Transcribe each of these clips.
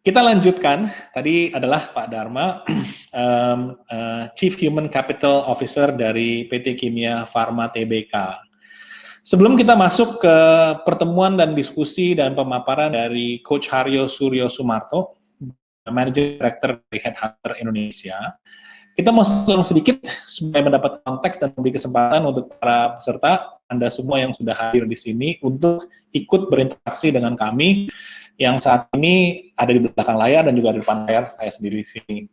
Kita lanjutkan, tadi adalah Pak Dharma, Chief Human Capital Officer dari PT Kimia Farma Tbk. Sebelum kita masuk ke pertemuan dan diskusi dan pemaparan dari Coach Haryo Suryo Sumarto, Managing Director dari Headhunter Indonesia, kita mau sedikit supaya mendapat konteks dan memberi kesempatan untuk para peserta, Anda semua yang sudah hadir di sini, untuk ikut berinteraksi dengan kami yang saat ini ada di belakang layar dan juga di depan layar saya sendiri di sini.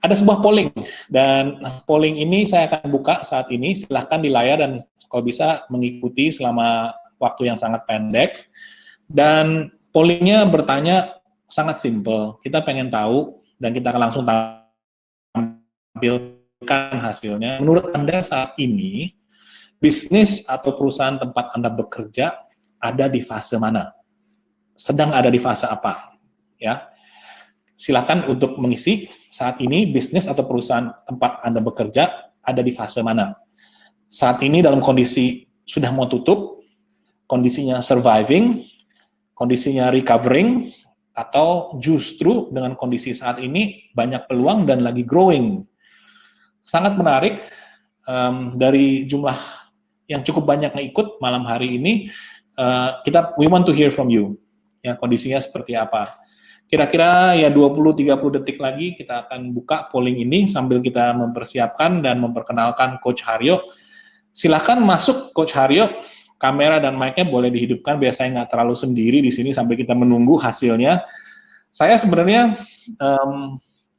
Ada sebuah polling, dan polling ini saya akan buka saat ini. Silahkan di layar dan kalau bisa mengikuti selama waktu yang sangat pendek. Dan pollingnya bertanya sangat simple. Kita pengen tahu dan kita akan langsung tampilkan hasilnya. Menurut Anda saat ini, bisnis atau perusahaan tempat Anda bekerja ada di fase mana? Sedang ada di fase apa? Ya, silakan untuk mengisi saat ini bisnis atau perusahaan tempat Anda bekerja ada di fase mana. Saat ini dalam kondisi sudah mau tutup, kondisinya surviving, kondisinya recovering, atau justru dengan kondisi saat ini banyak peluang dan lagi growing. Sangat menarik, dari jumlah yang cukup banyak yang ikut malam hari ini, we want to hear from you. Ya, kondisinya seperti apa. Kira-kira ya 20-30 detik lagi kita akan buka polling ini sambil kita mempersiapkan dan memperkenalkan Coach Haryo. Silahkan masuk Coach Haryo, kamera dan mic-nya boleh dihidupkan biar saya nggak terlalu sendiri di sini sampai kita menunggu hasilnya. Saya sebenarnya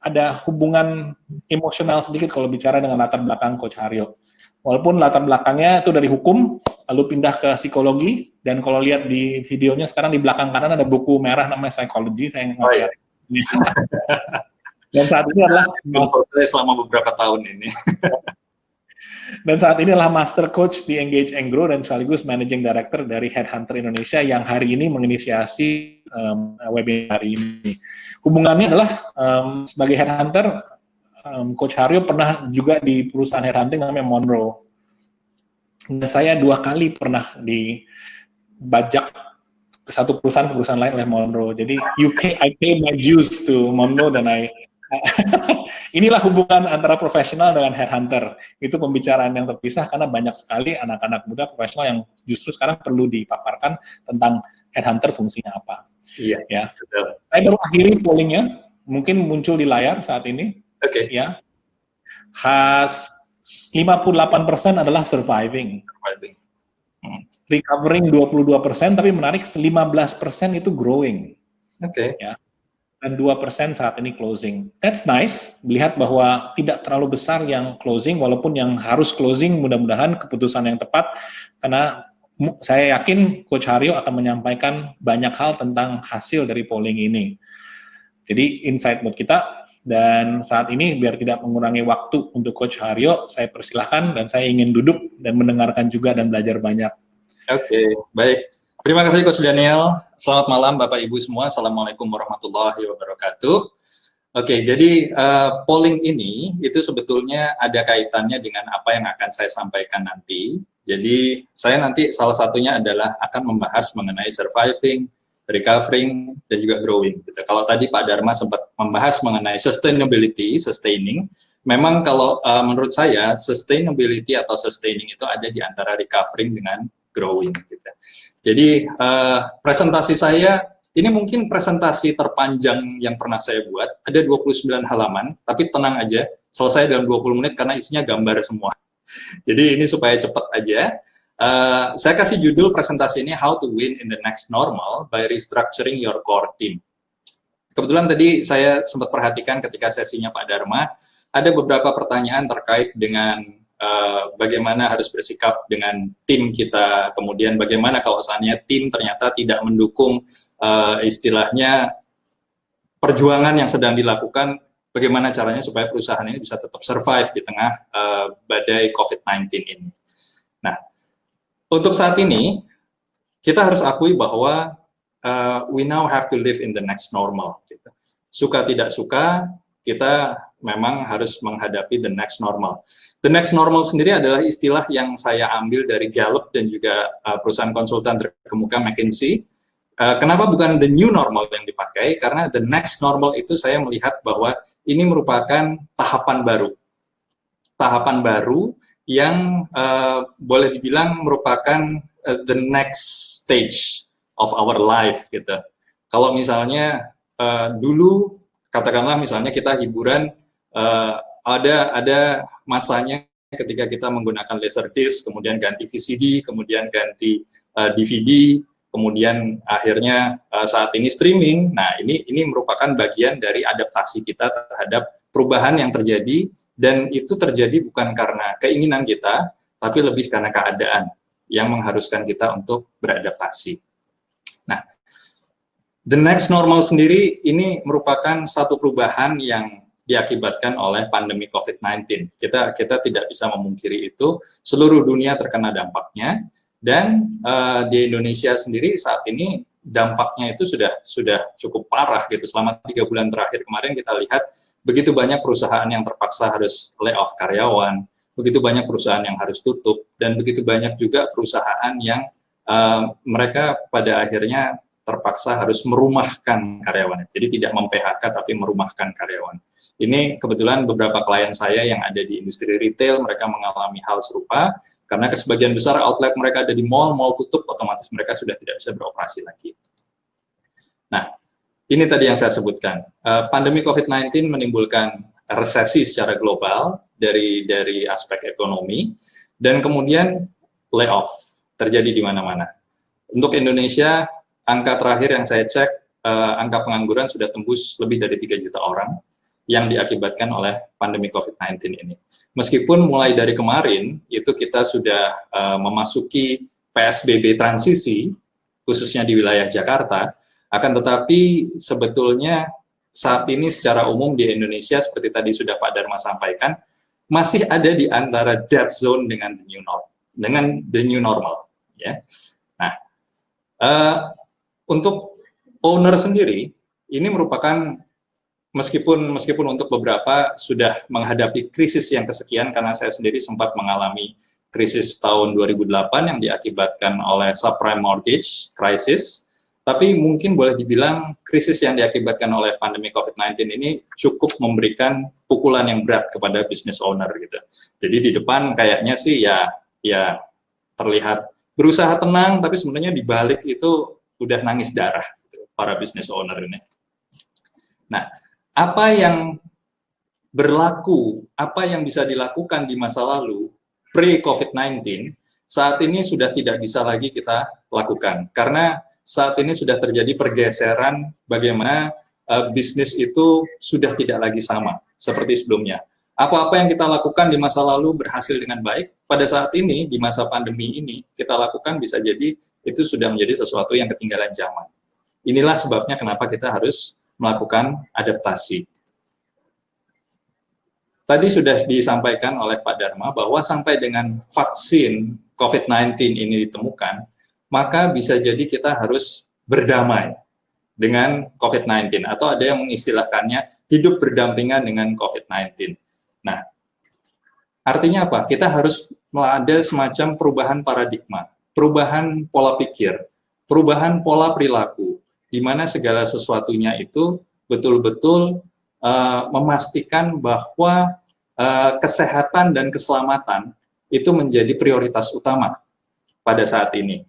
ada hubungan emosional sedikit kalau bicara dengan latar belakang Coach Haryo. Walaupun latar belakangnya itu dari hukum, lalu pindah ke psikologi, dan kalau lihat di videonya sekarang di belakang kanan ada buku merah namanya Psychology, saya nggak lihat. Dan saat ini adalah selama beberapa tahun ini. Dan saat ini adalah Master Coach di Engage and Grow dan sekaligus Managing Director dari Headhunter Indonesia yang hari ini menginisiasi webinar ini. Hubungannya adalah sebagai Headhunter, Coach Haryo pernah juga di perusahaan headhunting namanya Monroe. Dan saya 2 kali pernah dibajak ke satu perusahaan lain oleh Monroe. Jadi I pay my dues to Monroe dan inilah hubungan antara profesional dengan headhunter. Itu pembicaraan yang terpisah karena banyak sekali anak-anak muda profesional yang justru sekarang perlu dipaparkan tentang headhunter fungsinya apa. Iya. Ya. Saya baru akhiri pollingnya, mungkin muncul di layar saat ini. Oke. Ya. 58% adalah surviving. Recovering 22%, tapi menarik 15% itu growing. Oke. Ya. Dan 2% saat ini closing. That's nice, melihat bahwa tidak terlalu besar yang closing, walaupun yang harus closing mudah-mudahan keputusan yang tepat, karena saya yakin Coach Haryo akan menyampaikan banyak hal tentang hasil dari polling ini. Jadi insight buat kita. Dan saat ini biar tidak mengurangi waktu untuk Coach Haryo, saya persilahkan dan saya ingin duduk dan mendengarkan juga dan belajar banyak. Oke, baik. Terima kasih Coach Daniel. Selamat malam Bapak Ibu semua. Assalamualaikum warahmatullahi wabarakatuh. Oke, jadi polling ini itu sebetulnya ada kaitannya dengan apa yang akan saya sampaikan nanti. Jadi saya nanti salah satunya adalah akan membahas mengenai surviving, recovering, dan juga growing. Gitu. Kalau tadi Pak Dharma sempat membahas mengenai sustainability, sustaining, memang kalau menurut saya sustainability atau sustaining itu ada di antara recovering dengan growing. Gitu. Jadi presentasi saya, ini mungkin presentasi terpanjang yang pernah saya buat, ada 29 halaman, tapi tenang aja, selesai dalam 20 menit karena isinya gambar semua. Jadi ini supaya cepat aja. Saya kasih judul presentasi ini How to Win in the Next Normal by Restructuring Your Core Team. Kebetulan tadi saya sempat perhatikan ketika sesinya Pak Dharma, ada beberapa pertanyaan terkait dengan bagaimana harus bersikap dengan tim kita, kemudian bagaimana kalau seandainya tim ternyata tidak mendukung istilahnya perjuangan yang sedang dilakukan, bagaimana caranya supaya perusahaan ini bisa tetap survive di tengah badai COVID-19 ini. Nah, untuk saat ini, kita harus akui bahwa we now have to live in the next normal. Gitu. Suka tidak suka, kita memang harus menghadapi the next normal. The next normal sendiri adalah istilah yang saya ambil dari Gallup dan juga perusahaan konsultan terkemuka McKinsey. Kenapa bukan the new normal yang dipakai? Karena the next normal itu saya melihat bahwa ini merupakan tahapan baru yang boleh dibilang merupakan the next stage of our life gitu. Kalau misalnya dulu katakanlah misalnya kita hiburan ada masanya ketika kita menggunakan laserdisc, kemudian ganti VCD, kemudian ganti DVD, kemudian akhirnya saat ini streaming. Nah, ini merupakan bagian dari adaptasi kita terhadap perubahan yang terjadi, dan itu terjadi bukan karena keinginan kita, tapi lebih karena keadaan yang mengharuskan kita untuk beradaptasi. Nah, the next normal sendiri ini merupakan satu perubahan yang diakibatkan oleh pandemi COVID-19. Kita tidak bisa memungkiri itu, seluruh dunia terkena dampaknya, dan di Indonesia sendiri saat ini dampaknya itu sudah cukup parah gitu. Selama 3 bulan terakhir kemarin kita lihat begitu banyak perusahaan yang terpaksa harus layoff karyawan, begitu banyak perusahaan yang harus tutup, dan begitu banyak juga perusahaan yang mereka pada akhirnya terpaksa harus merumahkan karyawan. Jadi tidak mem-PHK tapi merumahkan karyawan. Ini kebetulan beberapa klien saya yang ada di industri retail, mereka mengalami hal serupa, karena sebagian besar outlet mereka ada di mall tutup, otomatis mereka sudah tidak bisa beroperasi lagi. Nah, ini tadi yang saya sebutkan. Pandemi COVID-19 menimbulkan resesi secara global dari aspek ekonomi, dan kemudian layoff terjadi di mana-mana. Untuk Indonesia, angka terakhir yang saya cek, angka pengangguran sudah tembus lebih dari 3 juta orang yang diakibatkan oleh pandemi COVID-19 ini. Meskipun mulai dari kemarin, itu kita sudah memasuki PSBB transisi, khususnya di wilayah Jakarta, akan tetapi sebetulnya saat ini secara umum di Indonesia, seperti tadi sudah Pak Dharma sampaikan, masih ada di antara dead zone dengan the new normal. Ya. Nah, untuk owner sendiri, ini merupakan meskipun untuk beberapa sudah menghadapi krisis yang kesekian, karena saya sendiri sempat mengalami krisis tahun 2008 yang diakibatkan oleh subprime mortgage crisis, tapi mungkin boleh dibilang krisis yang diakibatkan oleh pandemi COVID-19 ini cukup memberikan pukulan yang berat kepada business owner gitu. Jadi di depan kayaknya sih ya terlihat berusaha tenang, tapi sebenarnya di balik itu udah nangis darah gitu, para business owner ini. Nah, apa yang berlaku, apa yang bisa dilakukan di masa lalu pre-COVID-19, saat ini sudah tidak bisa lagi kita lakukan. Karena saat ini sudah terjadi pergeseran bagaimana bisnis itu sudah tidak lagi sama seperti sebelumnya. Apa-apa yang kita lakukan di masa lalu berhasil dengan baik, pada saat ini, di masa pandemi ini, kita lakukan bisa jadi itu sudah menjadi sesuatu yang ketinggalan zaman. Inilah sebabnya kenapa kita harus melakukan adaptasi. Tadi sudah disampaikan oleh Pak Dharma bahwa sampai dengan vaksin COVID-19 ini ditemukan, maka bisa jadi kita harus berdamai dengan COVID-19, atau ada yang mengistilahkannya hidup berdampingan dengan COVID-19. Nah, artinya apa? Kita harus ada semacam perubahan paradigma, perubahan pola pikir, perubahan pola perilaku, di mana segala sesuatunya itu betul-betul memastikan bahwa kesehatan dan keselamatan itu menjadi prioritas utama pada saat ini.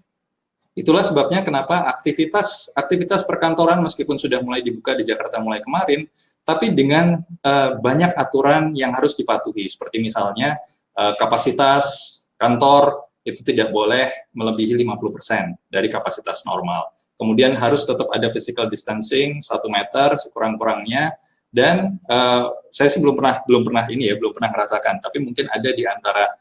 Itulah sebabnya kenapa aktivitas perkantoran meskipun sudah mulai dibuka di Jakarta mulai kemarin, tapi dengan banyak aturan yang harus dipatuhi, seperti misalnya kapasitas kantor itu tidak boleh melebihi 50% dari kapasitas normal. Kemudian harus tetap ada physical distancing 1 meter sekurang-kurangnya, dan saya sih belum pernah merasakan, tapi mungkin ada di antara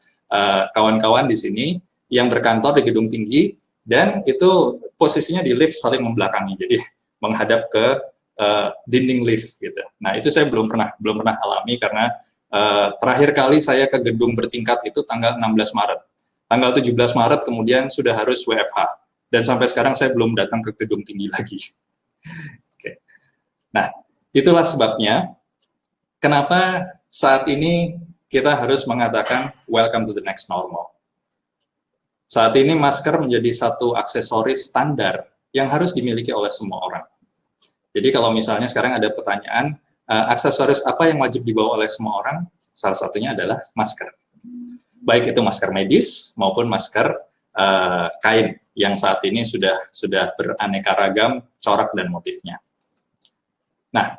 kawan-kawan di sini yang berkantor di gedung tinggi, dan itu posisinya di lift saling membelakangi, jadi menghadap ke dinding lift gitu. Nah, itu saya belum pernah alami, karena terakhir kali saya ke gedung bertingkat itu tanggal 16 Maret. Tanggal 17 Maret kemudian sudah harus WFH. Dan sampai sekarang saya belum datang ke gedung tinggi lagi. Oke. Nah, itulah sebabnya kenapa saat ini kita harus mengatakan welcome to the next normal. Saat ini masker menjadi satu aksesoris standar yang harus dimiliki oleh semua orang. Jadi kalau misalnya sekarang ada pertanyaan, aksesoris apa yang wajib dibawa oleh semua orang? Salah satunya adalah masker. Baik itu masker medis maupun masker kain yang saat ini sudah beraneka ragam corak dan motifnya. Nah,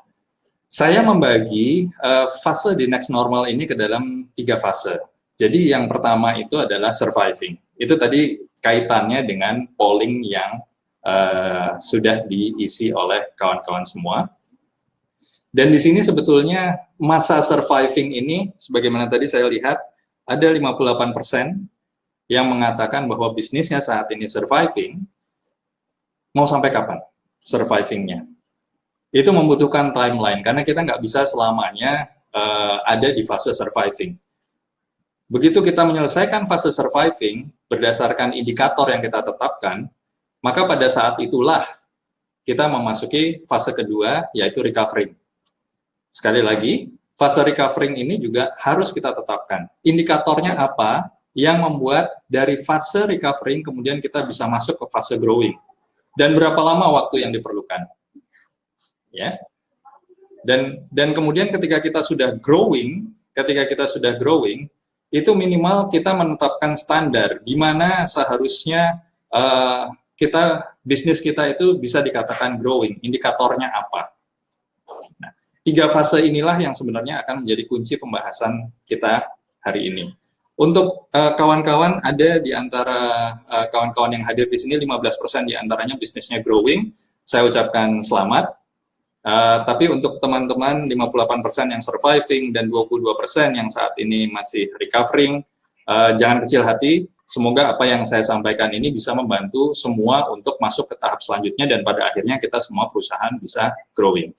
saya membagi fase di next normal ini ke dalam 3 fase. Jadi yang pertama itu adalah surviving. Itu tadi kaitannya dengan polling yang sudah diisi oleh kawan-kawan semua. Dan di sini sebetulnya masa surviving ini, sebagaimana tadi saya lihat, ada 58% yang mengatakan bahwa bisnisnya saat ini surviving. Mau sampai kapan survivingnya? Itu membutuhkan timeline, karena kita nggak bisa selamanya ada di fase surviving. Begitu kita menyelesaikan fase surviving, berdasarkan indikator yang kita tetapkan, maka pada saat itulah kita memasuki fase kedua, yaitu recovering. Sekali lagi, fase recovering ini juga harus kita tetapkan. Indikatornya apa yang membuat dari fase recovering kemudian kita bisa masuk ke fase growing. Dan berapa lama waktu yang diperlukan. Ya. Dan kemudian ketika kita sudah growing, itu minimal kita menetapkan standar di mana seharusnya bisnis kita itu bisa dikatakan growing, indikatornya apa. Nah, 3 fase inilah yang sebenarnya akan menjadi kunci pembahasan kita hari ini. Untuk kawan-kawan, ada di antara kawan-kawan yang hadir di sini, 15% di antaranya bisnisnya growing, saya ucapkan selamat. Tapi untuk teman-teman 58% yang surviving dan 22% yang saat ini masih recovering, jangan kecil hati, semoga apa yang saya sampaikan ini bisa membantu semua untuk masuk ke tahap selanjutnya dan pada akhirnya kita semua perusahaan bisa growing.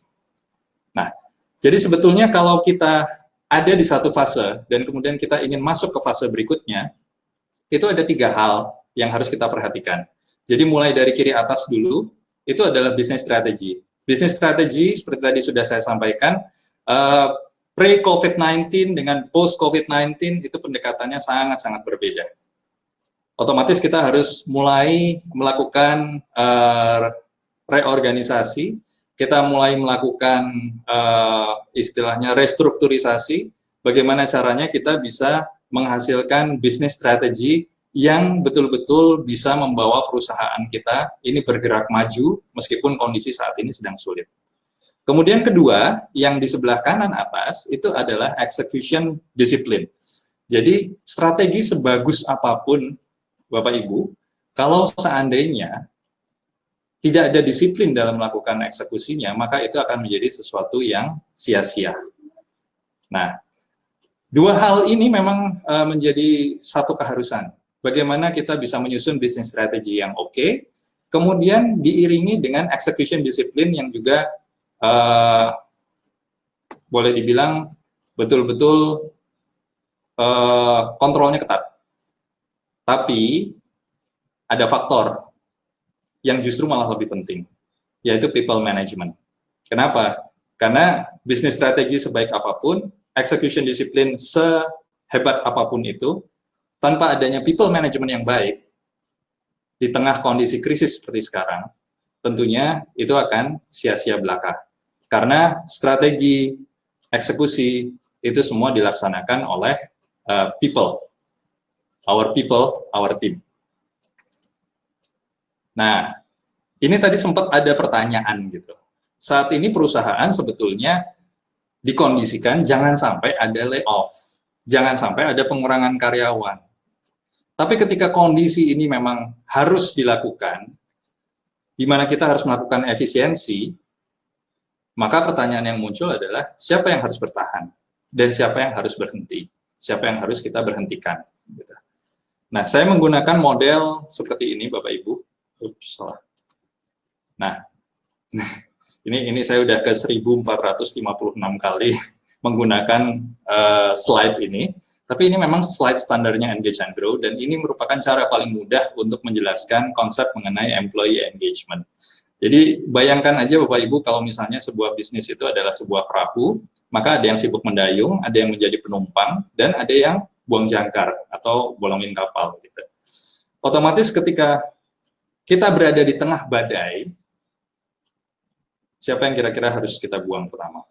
Nah, jadi sebetulnya kalau kita ada di satu fase dan kemudian kita ingin masuk ke fase berikutnya, itu ada 3 hal yang harus kita perhatikan. Jadi mulai dari kiri atas dulu, itu adalah business strategy. Business strategy, seperti tadi sudah saya sampaikan, pre-COVID-19 dengan post-COVID-19 itu pendekatannya sangat-sangat berbeda. Otomatis kita harus mulai melakukan reorganisasi, kita mulai melakukan istilahnya restrukturisasi, bagaimana caranya kita bisa menghasilkan business strategy yang betul-betul bisa membawa perusahaan kita ini bergerak maju meskipun kondisi saat ini sedang sulit. Kemudian kedua, yang di sebelah kanan atas itu adalah execution discipline. Jadi strategi sebagus apapun Bapak Ibu, kalau seandainya tidak ada disiplin dalam melakukan eksekusinya, maka itu akan menjadi sesuatu yang sia-sia. Nah, 2 hal ini memang menjadi satu keharusan. Bagaimana kita bisa menyusun bisnis strategi yang oke, kemudian diiringi dengan execution discipline yang juga boleh dibilang betul-betul kontrolnya ketat. Tapi ada faktor yang justru malah lebih penting, yaitu people management. Kenapa? Karena bisnis strategi sebaik apapun, execution discipline sehebat apapun itu, tanpa adanya people management yang baik, di tengah kondisi krisis seperti sekarang, tentunya itu akan sia-sia belaka. Karena strategi eksekusi itu semua dilaksanakan oleh people, our team. Nah, ini tadi sempat ada pertanyaan gitu. Saat ini perusahaan sebetulnya dikondisikan jangan sampai ada layoff, jangan sampai ada pengurangan karyawan. Tapi ketika kondisi ini memang harus dilakukan, di mana kita harus melakukan efisiensi, maka pertanyaan yang muncul adalah siapa yang harus bertahan dan siapa yang harus berhenti, siapa yang harus kita berhentikan. Gitu. Nah, saya menggunakan model seperti ini, Bapak Ibu. Ups, salah. Nah, ini saya udah ke 1456 kali menggunakan slide ini. Tapi ini memang slide standarnya Engage and Grow, dan ini merupakan cara paling mudah untuk menjelaskan konsep mengenai employee engagement. Jadi bayangkan aja Bapak Ibu kalau misalnya sebuah bisnis itu adalah sebuah perahu, maka ada yang sibuk mendayung, ada yang menjadi penumpang, dan ada yang buang jangkar atau bolongin kapal. Gitu. Otomatis ketika kita berada di tengah badai, siapa yang kira-kira harus kita buang pertama?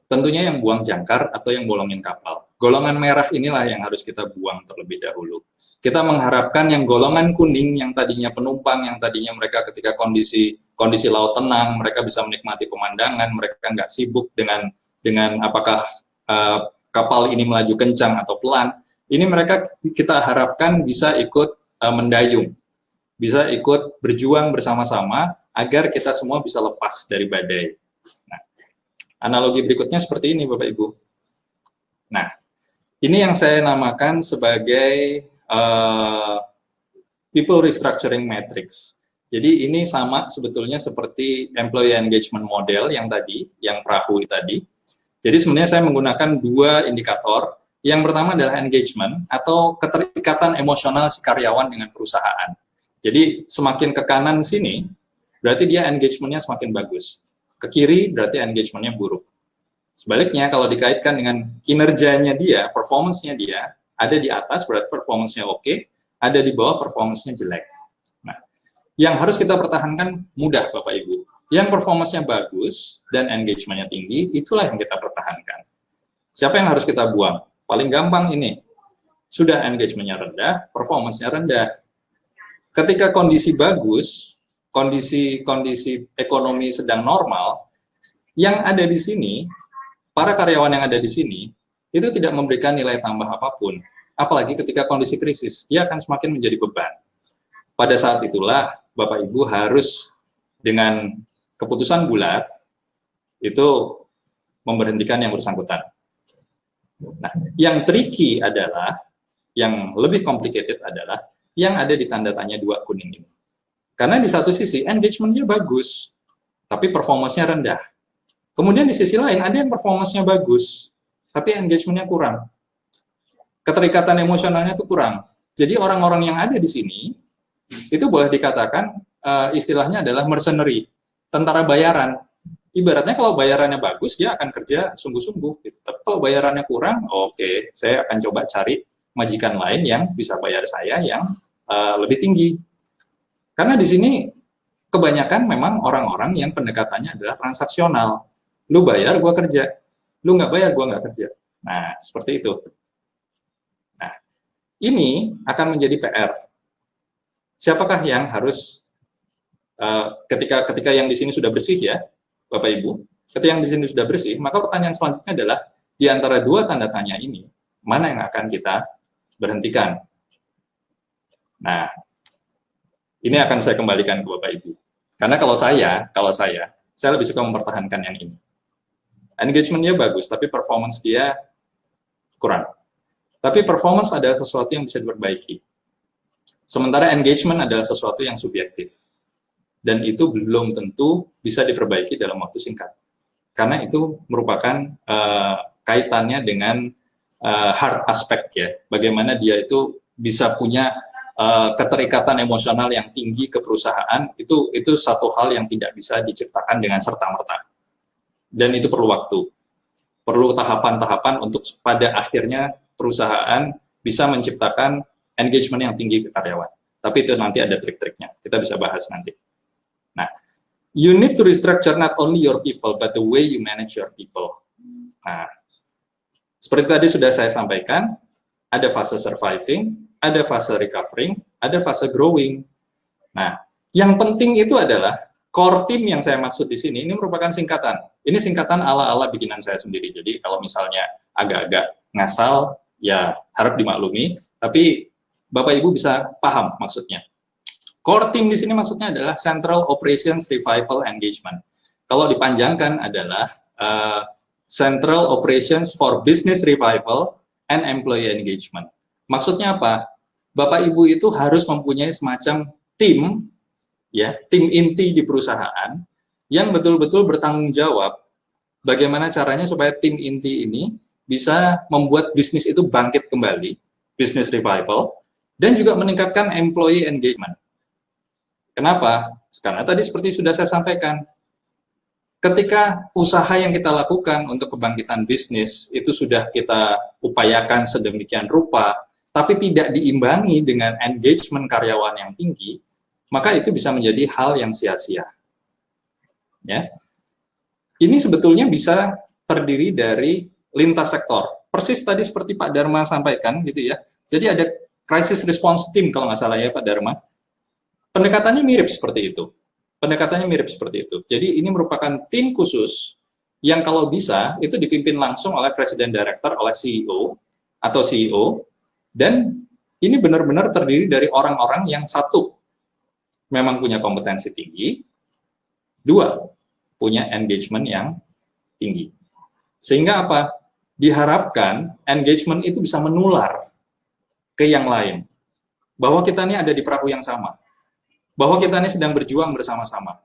Tentunya yang buang jangkar atau yang bolongin kapal. Golongan merah inilah yang harus kita buang terlebih dahulu. Kita mengharapkan yang golongan kuning, yang tadinya penumpang, yang tadinya mereka ketika kondisi laut tenang, mereka bisa menikmati pemandangan, mereka nggak sibuk dengan apakah kapal ini melaju kencang atau pelan. Ini mereka kita harapkan bisa ikut mendayung, bisa ikut berjuang bersama-sama agar kita semua bisa lepas dari badai. Nah, analogi berikutnya seperti ini, Bapak Ibu. Nah, ini yang saya namakan sebagai people restructuring matrix. Jadi ini sama sebetulnya seperti employee engagement model yang tadi, yang perahu tadi. Jadi sebenarnya saya menggunakan dua indikator. Yang pertama adalah engagement atau keterikatan emosional si karyawan dengan perusahaan. Jadi semakin ke kanan sini, berarti dia engagement-nya semakin bagus. Ke kiri berarti engagement-nya buruk. Sebaliknya kalau dikaitkan dengan kinerjanya dia, performance-nya dia, ada di atas berarti performance-nya oke, ada di bawah performance-nya jelek. Nah, yang harus kita pertahankan mudah Bapak Ibu. Yang performance-nya bagus dan engagement-nya tinggi, itulah yang kita pertahankan. Siapa yang harus kita buang? Paling gampang ini. Sudah engagement-nya rendah, performance-nya rendah. Ketika kondisi bagus, kondisi ekonomi sedang normal, yang ada di sini, para karyawan yang ada di sini, itu tidak memberikan nilai tambah apapun. Apalagi ketika kondisi krisis, dia akan semakin menjadi beban. Pada saat itulah, Bapak Ibu harus dengan keputusan bulat, itu memberhentikan yang bersangkutan. Nah, yang tricky adalah, yang lebih complicated adalah, yang ada di tanda tanya 2 kuning ini. Karena di satu sisi, engagement-nya bagus, tapi performance-nya rendah. Kemudian di sisi lain, ada yang performance-nya bagus, tapi engagement-nya kurang. Keterikatan emosionalnya itu kurang. Jadi orang-orang yang ada di sini, itu boleh dikatakan, istilahnya adalah mercenary, tentara bayaran. Ibaratnya kalau bayarannya bagus, dia akan kerja sungguh-sungguh. Gitu. Tapi kalau bayarannya kurang, oke, saya akan coba cari majikan lain yang bisa bayar saya yang lebih tinggi. Karena di sini kebanyakan memang orang-orang yang pendekatannya adalah transaksional. Lu bayar, gua kerja. Lu nggak bayar, gua nggak kerja. Nah, seperti itu. Nah, ini akan menjadi PR. Siapakah yang harus ketika yang di sini sudah bersih ya, Bapak Ibu, ketika yang di sini sudah bersih, maka pertanyaan selanjutnya adalah di antara 2 tanda tanya ini, mana yang akan kita berhentikan? Nah, ini akan saya kembalikan ke Bapak Ibu. Karena kalau saya lebih suka mempertahankan yang ini. Engagement-nya bagus, tapi performance dia kurang. Tapi performance adalah sesuatu yang bisa diperbaiki. Sementara engagement adalah sesuatu yang subjektif. Dan itu belum tentu bisa diperbaiki dalam waktu singkat. Karena itu merupakan kaitannya dengan hard aspect ya. Bagaimana dia itu bisa punya keterikatan emosional yang tinggi ke perusahaan, itu satu hal yang tidak bisa diciptakan dengan serta-merta. Dan itu perlu waktu. Perlu tahapan-tahapan untuk pada akhirnya perusahaan bisa menciptakan engagement yang tinggi ke karyawan. Tapi itu nanti ada trik-triknya. Kita bisa bahas nanti. Nah, you need to restructure not only your people, but the way you manage your people. Nah, seperti tadi sudah saya sampaikan, ada fase surviving, ada fase recovering, ada fase growing. Nah, yang penting itu adalah core team yang saya maksud di sini, ini merupakan singkatan. Ini singkatan ala-ala bikinan saya sendiri. Jadi kalau misalnya agak-agak ngasal, ya harap dimaklumi, tapi Bapak Ibu bisa paham maksudnya. Core team di sini maksudnya adalah Central Operations Revival Engagement. Kalau dipanjangkan adalah Central Operations for Business Revival and Employee Engagement. Maksudnya apa? Bapak Ibu itu harus mempunyai semacam tim, ya, tim inti di perusahaan yang betul-betul bertanggung jawab bagaimana caranya supaya tim inti ini bisa membuat bisnis itu bangkit kembali, business revival, dan juga meningkatkan employee engagement. Kenapa? Karena tadi seperti sudah saya sampaikan, ketika usaha yang kita lakukan untuk kebangkitan bisnis itu sudah kita upayakan sedemikian rupa, tapi tidak diimbangi dengan engagement karyawan yang tinggi, maka itu bisa menjadi hal yang sia-sia. Ya. Ini sebetulnya bisa terdiri dari lintas sektor. Persis tadi seperti Pak Dharma sampaikan gitu ya. Jadi ada crisis response team kalau nggak salah ya Pak Dharma. Pendekatannya mirip seperti itu. Pendekatannya mirip seperti itu. Jadi ini merupakan tim khusus yang kalau bisa itu dipimpin langsung oleh Presiden Director, oleh CEO atau CEO, dan ini benar-benar terdiri dari orang-orang yang satu, memang punya kompetensi tinggi, dua, punya engagement yang tinggi. Sehingga apa? Diharapkan engagement itu bisa menular ke yang lain. Bahwa kita ini ada di perahu yang sama. Bahwa kita ini sedang berjuang bersama-sama.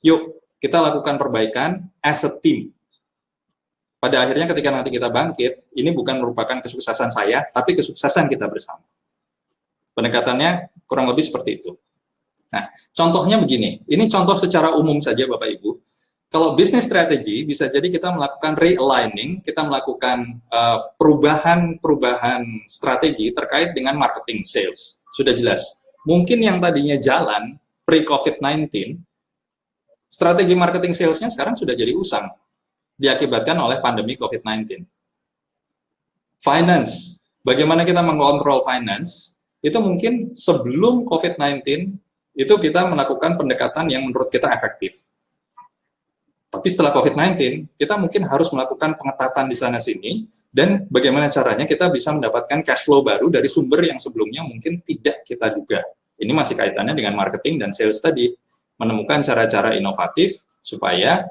Yuk, kita lakukan perbaikan as a team. Pada akhirnya ketika nanti kita bangkit, ini bukan merupakan kesuksesan saya, tapi kesuksesan kita bersama. Pendekatannya kurang lebih seperti itu. Nah, contohnya begini. Ini contoh secara umum saja Bapak Ibu. Kalau business strategy, bisa jadi kita melakukan realigning, kita melakukan perubahan strategi terkait dengan marketing sales. Sudah jelas. Mungkin yang tadinya jalan pre-COVID-19, strategi marketing salesnya sekarang sudah jadi usang, diakibatkan oleh pandemi COVID-19. Finance, bagaimana kita mengontrol finance, itu mungkin sebelum COVID-19, itu kita melakukan pendekatan yang menurut kita efektif. Tapi setelah COVID-19, kita mungkin harus melakukan pengetatan di sana-sini, dan bagaimana caranya kita bisa mendapatkan cash flow baru dari sumber yang sebelumnya mungkin tidak kita duga. Ini masih kaitannya dengan marketing dan sales tadi, menemukan cara-cara inovatif supaya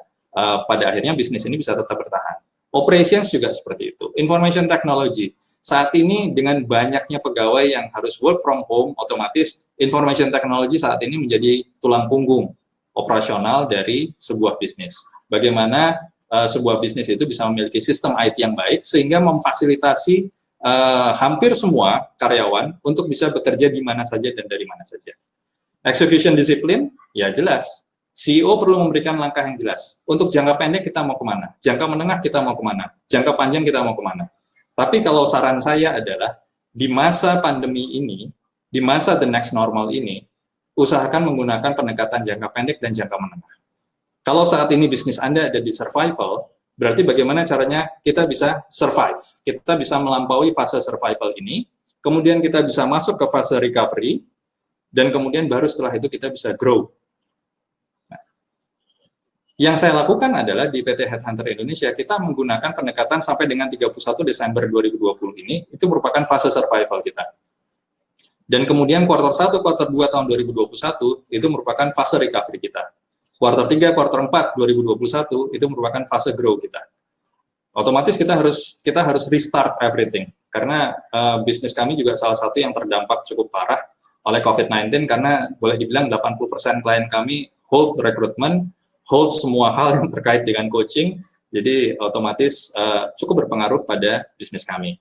pada akhirnya bisnis ini bisa tetap bertahan. Operations juga seperti itu. Information technology. Saat ini dengan banyaknya pegawai yang harus work from home, otomatis information technology saat ini menjadi tulang punggung operasional dari sebuah bisnis. Bagaimana sebuah bisnis itu bisa memiliki sistem IT yang baik sehingga memfasilitasi hampir semua karyawan untuk bisa bekerja di mana saja dan dari mana saja. Execution discipline, ya jelas. CEO perlu memberikan langkah yang jelas. Untuk jangka pendek kita mau kemana? Jangka menengah kita mau kemana? Jangka panjang kita mau kemana? Tapi kalau saran saya adalah, di masa pandemi ini, di masa the next normal ini, usahakan menggunakan pendekatan jangka pendek dan jangka menengah. Kalau saat ini bisnis Anda ada di survival, berarti bagaimana caranya kita bisa survive. Kita bisa melampaui fase survival ini, kemudian kita bisa masuk ke fase recovery, dan kemudian baru setelah itu kita bisa grow. Nah, yang saya lakukan adalah di PT Headhunter Indonesia, kita menggunakan pendekatan sampai dengan 31 Desember 2020 ini, itu merupakan fase survival kita. Dan kemudian kuartal 1, kuartal 2 tahun 2021, itu merupakan fase recovery kita. Kuartal 3, kuartal 4 2021, itu merupakan fase grow kita. Otomatis kita harus restart everything. Karena bisnis kami juga salah satu yang terdampak cukup parah oleh COVID-19, karena boleh dibilang 80% klien kami hold recruitment, hold semua hal yang terkait dengan coaching, jadi otomatis cukup berpengaruh pada bisnis kami.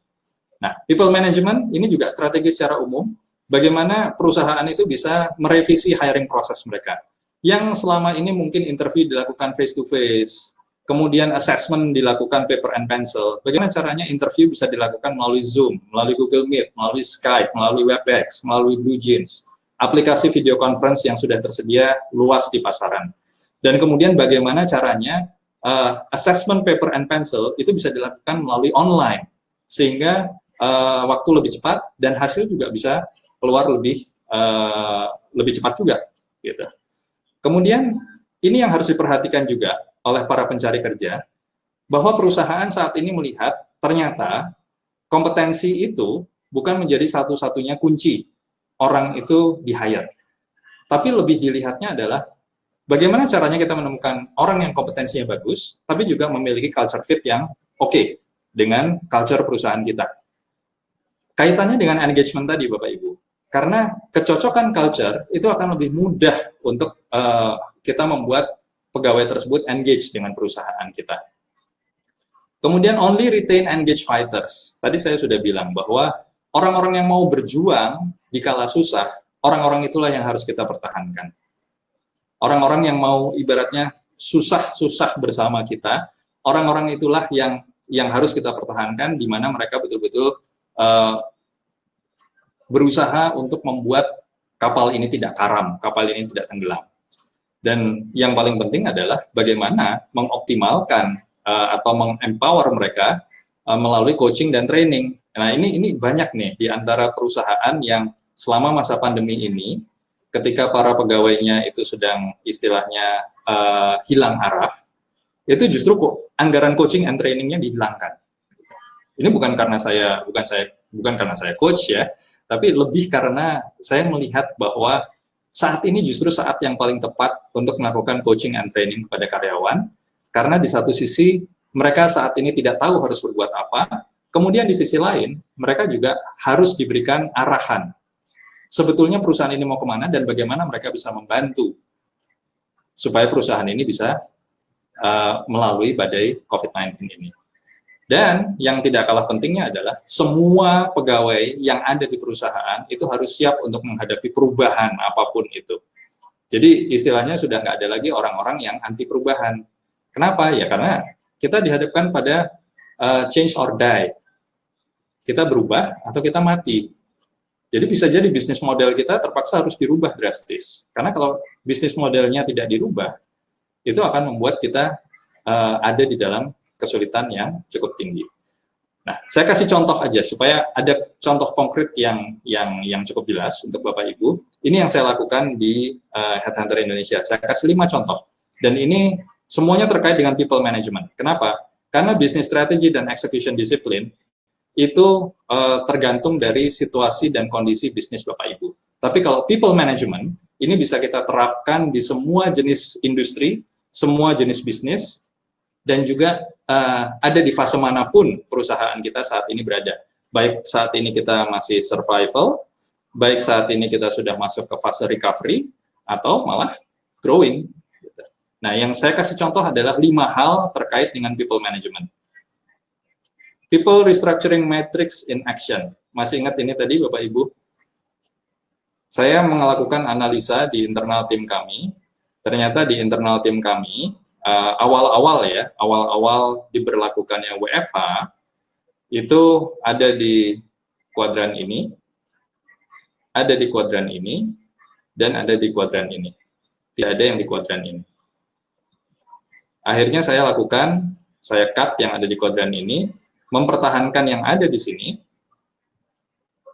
Nah, people management ini juga strategi secara umum, bagaimana perusahaan itu bisa merevisi hiring proses mereka. Yang selama ini mungkin interview dilakukan face-to-face, kemudian assessment dilakukan paper and pencil. Bagaimana caranya interview bisa dilakukan melalui Zoom, melalui Google Meet, melalui Skype, melalui Webex, melalui BlueJeans, aplikasi video conference yang sudah tersedia luas di pasaran. Dan kemudian bagaimana caranya assessment paper and pencil itu bisa dilakukan melalui online, sehingga waktu lebih cepat dan hasil juga bisa keluar lebih cepat juga, gitu. Kemudian ini yang harus diperhatikan juga oleh para pencari kerja, bahwa perusahaan saat ini melihat ternyata kompetensi itu bukan menjadi satu-satunya kunci orang itu di-hire. Tapi lebih dilihatnya adalah bagaimana caranya kita menemukan orang yang kompetensinya bagus, tapi juga memiliki culture fit yang oke dengan culture perusahaan kita. Kaitannya dengan engagement tadi, Bapak Ibu. Karena kecocokan culture itu akan lebih mudah untuk kita membuat pegawai tersebut engage dengan perusahaan kita. Kemudian only retain engaged fighters. Tadi saya sudah bilang bahwa orang-orang yang mau berjuang di kala susah, orang-orang itulah yang harus kita pertahankan. Orang-orang yang mau ibaratnya susah-susah bersama kita, orang-orang itulah yang harus kita pertahankan, di mana mereka betul-betul berusaha untuk membuat kapal ini tidak karam, kapal ini tidak tenggelam. Dan yang paling penting adalah bagaimana mengoptimalkan atau mengempower mereka melalui coaching dan training. Nah, ini banyak nih di antara perusahaan yang selama masa pandemi ini, ketika para pegawainya itu sedang istilahnya hilang arah, itu justru anggaran coaching and trainingnya dihilangkan. Ini bukan karena saya coach ya, tapi lebih karena saya melihat bahwa saat ini justru saat yang paling tepat untuk melakukan coaching and training kepada karyawan, karena di satu sisi mereka saat ini tidak tahu harus berbuat apa, kemudian di sisi lain mereka juga harus diberikan arahan. Sebetulnya perusahaan ini mau kemana dan bagaimana mereka bisa membantu supaya perusahaan ini bisa melalui badai COVID-19 ini. Dan yang tidak kalah pentingnya adalah semua pegawai yang ada di perusahaan itu harus siap untuk menghadapi perubahan apapun itu. Jadi istilahnya sudah nggak ada lagi orang-orang yang anti perubahan. Kenapa? Ya karena kita dihadapkan pada change or die. Kita berubah atau kita mati. Jadi bisa jadi bisnis model kita terpaksa harus dirubah drastis. Karena kalau bisnis modelnya tidak dirubah, itu akan membuat kita ada di dalam kesulitan yang cukup tinggi. Nah, saya kasih contoh aja supaya ada contoh konkret yang cukup jelas untuk Bapak Ibu. Ini yang saya lakukan di Headhunter Indonesia. Saya kasih 5 contoh. Dan ini semuanya terkait dengan people management. Kenapa? Karena business strategy dan execution discipline itu tergantung dari situasi dan kondisi bisnis Bapak Ibu. Tapi kalau people management, ini bisa kita terapkan di semua jenis industri, semua jenis bisnis, dan juga ada di fase manapun perusahaan kita saat ini berada. Baik saat ini kita masih survival, baik saat ini kita sudah masuk ke fase recovery, atau malah growing. Nah, yang saya kasih contoh adalah 5 hal terkait dengan people management. People restructuring matrix in action. Masih ingat ini tadi Bapak Ibu? Saya melakukan analisa di internal tim kami. Ternyata di internal tim kami, awal-awal diberlakukannya WFH, itu ada di kuadran ini, ada di kuadran ini, dan ada di kuadran ini. Tidak ada yang di kuadran ini. Akhirnya saya lakukan, saya cut yang ada di kuadran ini, mempertahankan yang ada di sini,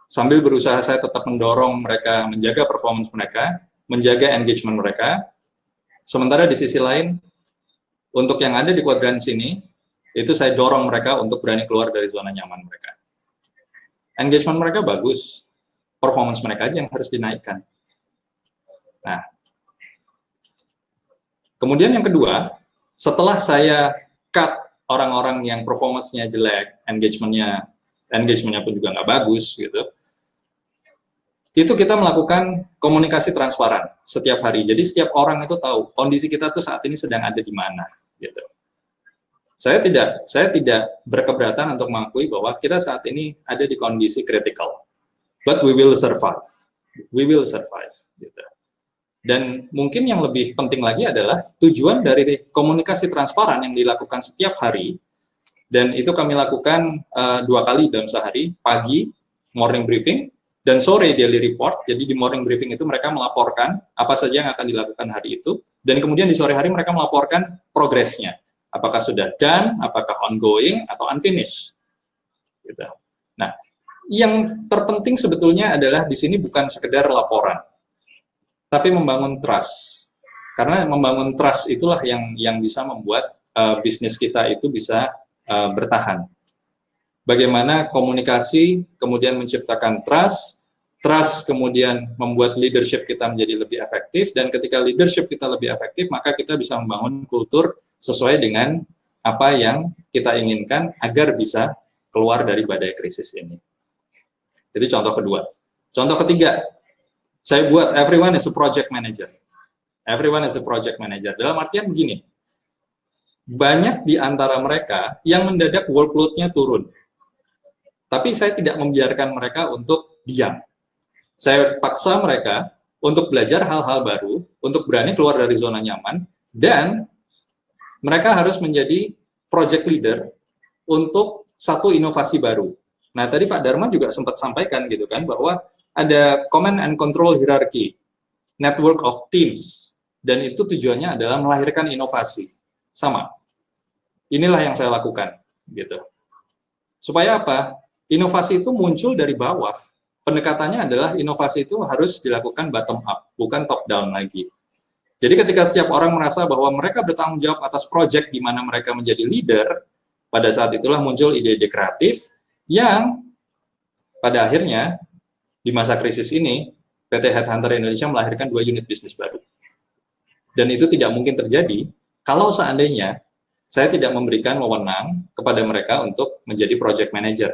sambil berusaha saya tetap mendorong mereka, menjaga performance mereka, menjaga engagement mereka. Sementara di sisi lain, untuk yang ada di kuadran sini, itu saya dorong mereka untuk berani keluar dari zona nyaman mereka. Engagement mereka bagus, performance mereka aja yang harus dinaikkan. Nah, kemudian yang kedua, setelah saya cut orang-orang yang performance-nya jelek, engagement-nya pun juga nggak bagus, gitu, itu kita melakukan komunikasi transparan setiap hari. Jadi setiap orang itu tahu kondisi kita tuh saat ini sedang ada di mana, gitu. Saya tidak berkeberatan untuk mengakui bahwa kita saat ini ada di kondisi critical, but we will survive, gitu. Dan mungkin yang lebih penting lagi adalah tujuan dari komunikasi transparan yang dilakukan setiap hari, dan itu kami lakukan 2 kali dalam sehari, pagi morning briefing dan sore daily report. Jadi di morning briefing itu mereka melaporkan apa saja yang akan dilakukan hari itu, dan kemudian di sore hari mereka melaporkan progresnya, apakah sudah done, apakah ongoing, atau unfinished. Gitu. Nah, yang terpenting sebetulnya adalah di sini bukan sekedar laporan, tapi membangun trust. Karena membangun trust itulah yang bisa membuat bisnis kita itu bisa bertahan. Bagaimana komunikasi kemudian menciptakan trust, trust kemudian membuat leadership kita menjadi lebih efektif, dan ketika leadership kita lebih efektif, maka kita bisa membangun kultur sesuai dengan apa yang kita inginkan agar bisa keluar dari badai krisis ini. Jadi contoh kedua. Contoh ketiga, saya buat everyone is a project manager. Everyone is a project manager. Dalam artian begini, banyak di antara mereka yang mendadak workload-nya turun. Tapi saya tidak membiarkan mereka untuk diam. Saya paksa mereka untuk belajar hal-hal baru, untuk berani keluar dari zona nyaman, dan mereka harus menjadi project leader untuk satu inovasi baru. Nah, tadi Pak Dharma juga sempat sampaikan gitu kan, bahwa ada command and control hierarchy, network of teams, dan itu tujuannya adalah melahirkan inovasi. Sama. Inilah yang saya lakukan, gitu. Supaya apa? Inovasi itu muncul dari bawah. Pendekatannya adalah inovasi itu harus dilakukan bottom up, bukan top down lagi. Jadi ketika setiap orang merasa bahwa mereka bertanggung jawab atas proyek di mana mereka menjadi leader, pada saat itulah muncul ide-ide kreatif yang pada akhirnya di masa krisis ini, PT Headhunter Indonesia melahirkan 2 unit bisnis baru. Dan itu tidak mungkin terjadi kalau seandainya saya tidak memberikan wewenang kepada mereka untuk menjadi project manager.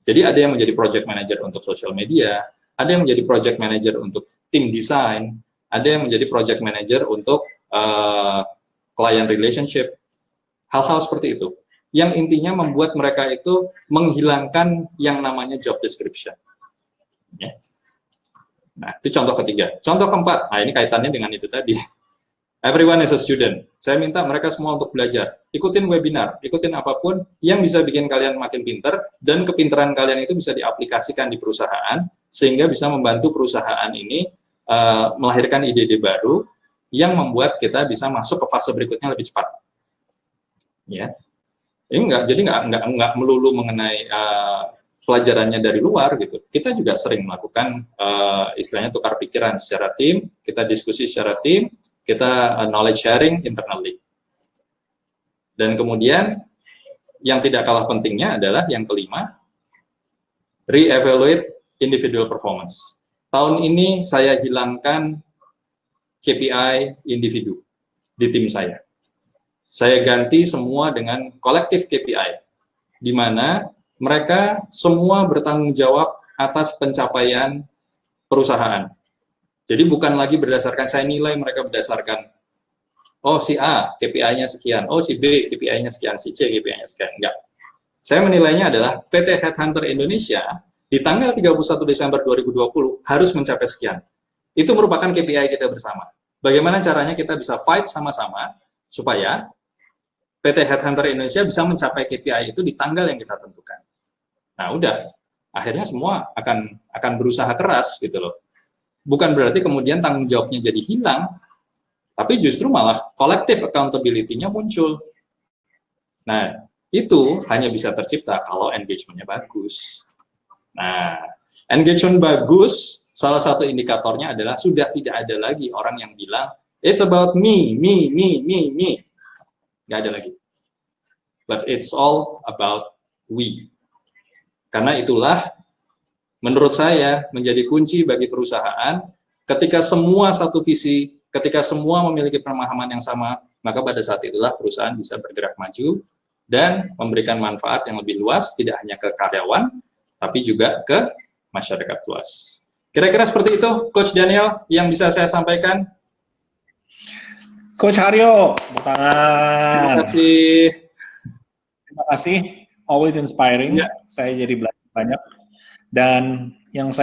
Jadi ada yang menjadi project manager untuk social media, ada yang menjadi project manager untuk tim desain, ada yang menjadi project manager untuk client relationship, hal-hal seperti itu. Yang intinya membuat mereka itu menghilangkan yang namanya job description. Ya. Nah, itu contoh ketiga. Contoh keempat, nah ini kaitannya dengan itu tadi. Everyone is a student. Saya minta mereka semua untuk belajar. Ikutin webinar, ikutin apapun yang bisa bikin kalian makin pinter, dan kepintaran kalian itu bisa diaplikasikan di perusahaan, sehingga bisa membantu perusahaan ini melahirkan ide-ide baru yang membuat kita bisa masuk ke fase berikutnya lebih cepat. Ya, ini jadi nggak melulu mengenai pelajarannya dari luar gitu. Kita juga sering melakukan istilahnya tukar pikiran secara tim, kita diskusi secara tim, kita knowledge sharing internally. Dan kemudian yang tidak kalah pentingnya adalah yang kelima, re-evaluate individual performance. Tahun ini saya hilangkan KPI individu di tim saya. Saya ganti semua dengan kolektif KPI, di mana mereka semua bertanggung jawab atas pencapaian perusahaan. Jadi bukan lagi berdasarkan saya nilai mereka berdasarkan, oh si A KPI-nya sekian, oh si B KPI-nya sekian, si C KPI-nya sekian. Enggak. Saya menilainya adalah PT Headhunter Indonesia di tanggal 31 Desember 2020 harus mencapai sekian. Itu merupakan KPI kita bersama. Bagaimana caranya kita bisa fight sama-sama supaya PT Headhunter Indonesia bisa mencapai KPI itu di tanggal yang kita tentukan. Nah, udah. Akhirnya semua akan berusaha keras gitu loh. Bukan berarti kemudian tanggung jawabnya jadi hilang, tapi justru malah collective accountability-nya muncul. Nah, itu hanya bisa tercipta kalau engagement-nya bagus. Nah, engagement bagus, salah satu indikatornya adalah sudah tidak ada lagi orang yang bilang, it's about me. Nggak ada lagi. But it's all about we. Karena itulah, menurut saya, menjadi kunci bagi perusahaan, ketika semua satu visi, ketika semua memiliki pemahaman yang sama, maka pada saat itulah perusahaan bisa bergerak maju dan memberikan manfaat yang lebih luas, tidak hanya ke karyawan, tapi juga ke masyarakat luas. Kira-kira seperti itu, Coach Daniel, yang bisa saya sampaikan. Coach Haryo, tepuk tangan. Terima kasih. Terima kasih, always inspiring. Ya. Saya jadi belajar banyak. Dan yang saya